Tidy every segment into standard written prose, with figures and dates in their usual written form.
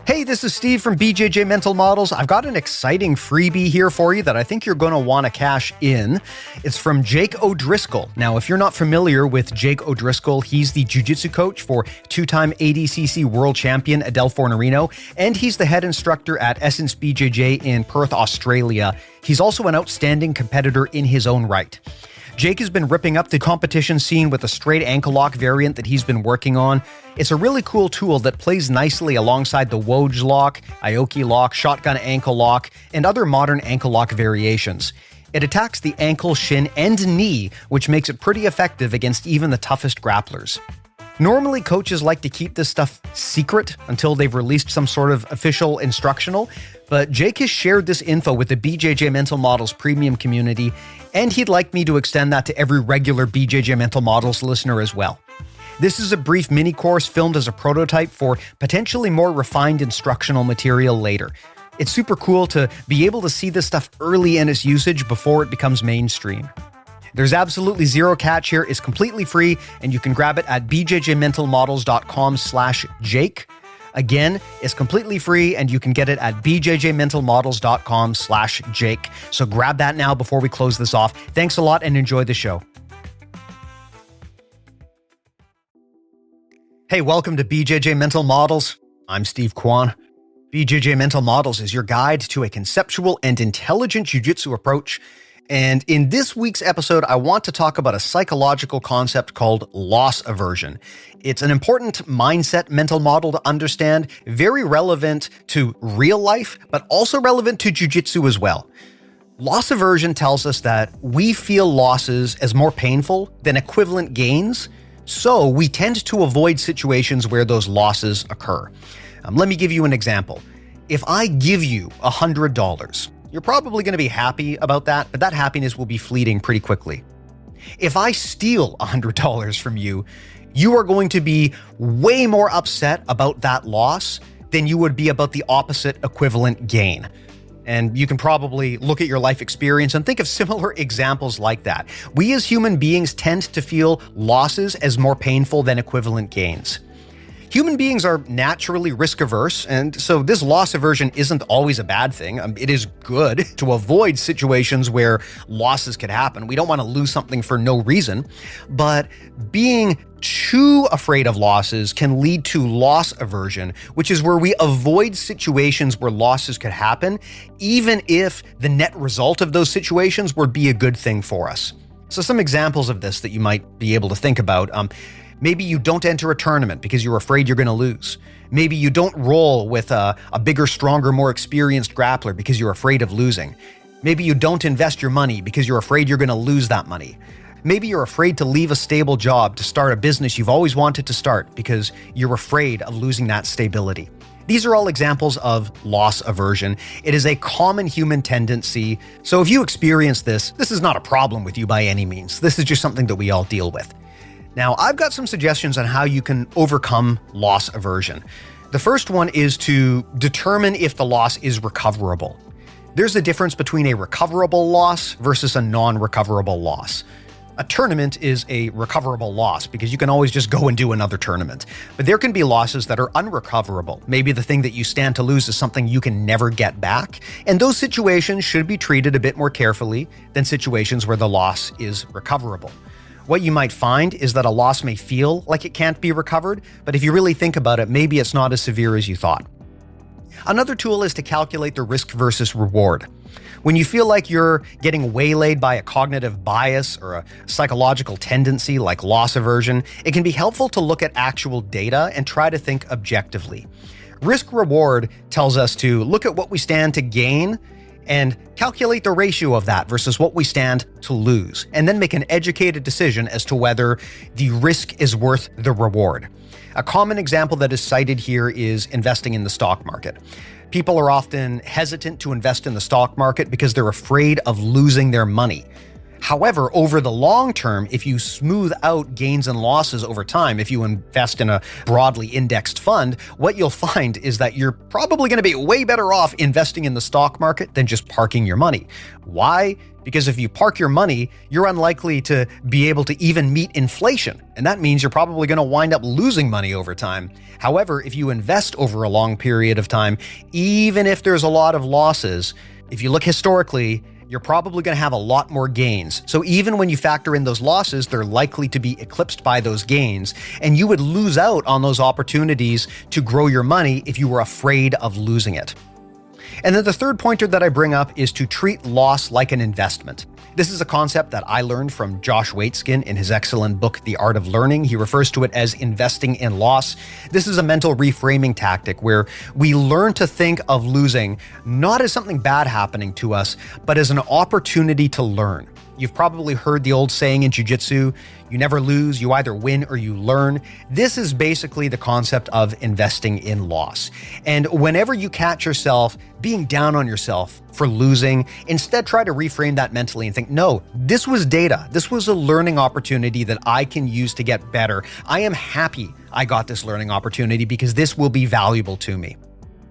Hey, this is Steve from BJJ Mental Models. I've got an exciting freebie here for you that I think you're going to want to cash in. It's from Jake O'Driscoll. Now, if you're not familiar with Jake O'Driscoll, he's the jiu-jitsu coach for two-time ADCC world champion Adele Fornerino, and he's the head instructor at Essence BJJ in Perth, Australia. He's also an outstanding competitor in his own right. Jake has been ripping up the competition scene with a straight ankle lock variant that he's been working on. It's a really cool tool that plays nicely alongside the Woj lock, Aoki lock, shotgun ankle lock, and other modern ankle lock variations. It attacks the ankle, shin, and knee, which makes it pretty effective against even the toughest grapplers. Normally, coaches like to keep this stuff secret until they've released some sort of official instructional, but Jake has shared this info with the BJJ Mental Models Premium community, and he'd like me to extend that to every regular BJJ Mental Models listener as well. This is a brief mini course filmed as a prototype for potentially more refined instructional material later. It's super cool to be able to see this stuff early in its usage before it becomes mainstream. There's absolutely zero catch here. It's completely free, and you can grab it at bjjmentalmodels.com/Jake. Again, it's completely free, and you can get it at bjjmentalmodels.com/Jake. So grab that now before we close this off. Thanks a lot and enjoy the show. Hey, welcome to BJJ Mental Models. I'm Steve Kwan. BJJ Mental Models is your guide to a conceptual and intelligent jiu-jitsu approach. And in this week's episode, I want to talk about a psychological concept called loss aversion. It's an important mindset mental model to understand, very relevant to real life, but also relevant to jiu-jitsu as well. Loss aversion tells us that we feel losses as more painful than equivalent gains, so we tend to avoid situations where those losses occur. Let me give you an example. If I give you $100, you're probably going to be happy about that, but that happiness will be fleeting pretty quickly. If I steal $100 from you, you are going to be way more upset about that loss than you would be about the opposite equivalent gain. And you can probably look at your life experience and think of similar examples like that. We as human beings tend to feel losses as more painful than equivalent gains. Human beings are naturally risk averse, and so this loss aversion isn't always a bad thing. It is good to avoid situations where losses could happen. We don't want to lose something for no reason, but being too afraid of losses can lead to loss aversion, which is where we avoid situations where losses could happen, even if the net result of those situations would be a good thing for us. So some examples of this that you might be able to think about. Maybe you don't enter a tournament because you're afraid you're going to lose. Maybe you don't roll with a bigger, stronger, more experienced grappler because you're afraid of losing. Maybe you don't invest your money because you're afraid you're going to lose that money. Maybe you're afraid to leave a stable job to start a business you've always wanted to start because you're afraid of losing that stability. These are all examples of loss aversion. It is a common human tendency. So if you experience this is not a problem with you by any means. This is just something that we all deal with. Now, I've got some suggestions on how you can overcome loss aversion. The first one is to determine if the loss is recoverable. There's a difference between a recoverable loss versus a non-recoverable loss. A tournament is a recoverable loss because you can always just go and do another tournament. But there can be losses that are unrecoverable. Maybe the thing that you stand to lose is something you can never get back. And those situations should be treated a bit more carefully than situations where the loss is recoverable. What you might find is that a loss may feel like it can't be recovered, but if you really think about it, maybe it's not as severe as you thought. Another tool is to calculate the risk versus reward. When you feel like you're getting waylaid by a cognitive bias or a psychological tendency like loss aversion, it can be helpful to look at actual data and try to think objectively. Risk reward tells us to look at what we stand to gain and calculate the ratio of that versus what we stand to lose, and then make an educated decision as to whether the risk is worth the reward. A common example that is cited here is investing in the stock market. People are often hesitant to invest in the stock market because they're afraid of losing their money. However, over the long term, if you smooth out gains and losses over time, if you invest in a broadly indexed fund, what you'll find is that you're probably going to be way better off investing in the stock market than just parking your money. Why? Because if you park your money, you're unlikely to be able to even meet inflation. And that means you're probably going to wind up losing money over time. However, if you invest over a long period of time, even if there's a lot of losses, if you look historically, you're probably going to have a lot more gains. So even when you factor in those losses, they're likely to be eclipsed by those gains. And you would lose out on those opportunities to grow your money if you were afraid of losing it. And then the third pointer that I bring up is to treat loss like an investment. This is a concept that I learned from Josh Waitzkin in his excellent book, The Art of Learning. He refers to it as investing in loss. This is a mental reframing tactic where we learn to think of losing not as something bad happening to us, but as an opportunity to learn. You've probably heard the old saying in jiu-jitsu, you never lose, you either win or you learn. This is basically the concept of investing in loss. And whenever you catch yourself being down on yourself for losing, instead try to reframe that mentally and think, no, this was data. This was a learning opportunity that I can use to get better. I am happy I got this learning opportunity because this will be valuable to me.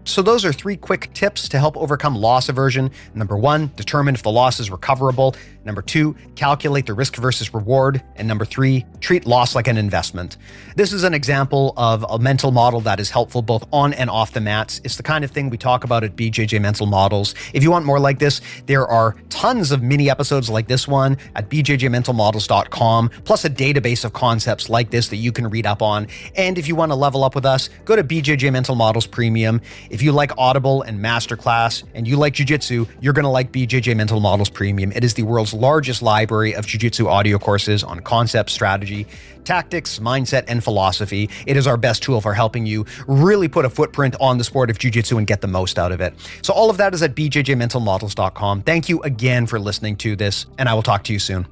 So those are 3 quick tips to help overcome loss aversion. Number 1, determine if the loss is recoverable. Number 2, calculate the risk versus reward. And number 3, treat loss like an investment. This is an example of a mental model that is helpful both on and off the mats. It's the kind of thing we talk about at BJJ Mental Models. If you want more like this, there are tons of mini episodes like this one at bjjmentalmodels.com, plus a database of concepts like this that you can read up on. And if you want to level up with us, go to BJJ Mental Models Premium. If you like Audible and Masterclass and you like Jiu-Jitsu, you're going to like BJJ Mental Models Premium. It is the world's largest library of Jiu-Jitsu audio courses on concept, strategy, tactics, mindset, and philosophy. It is our best tool for helping you really put a footprint on the sport of Jiu-Jitsu and get the most out of it. So all of that is at bjjmentalmodels.com. Thank you again for listening to this, and I will talk to you soon.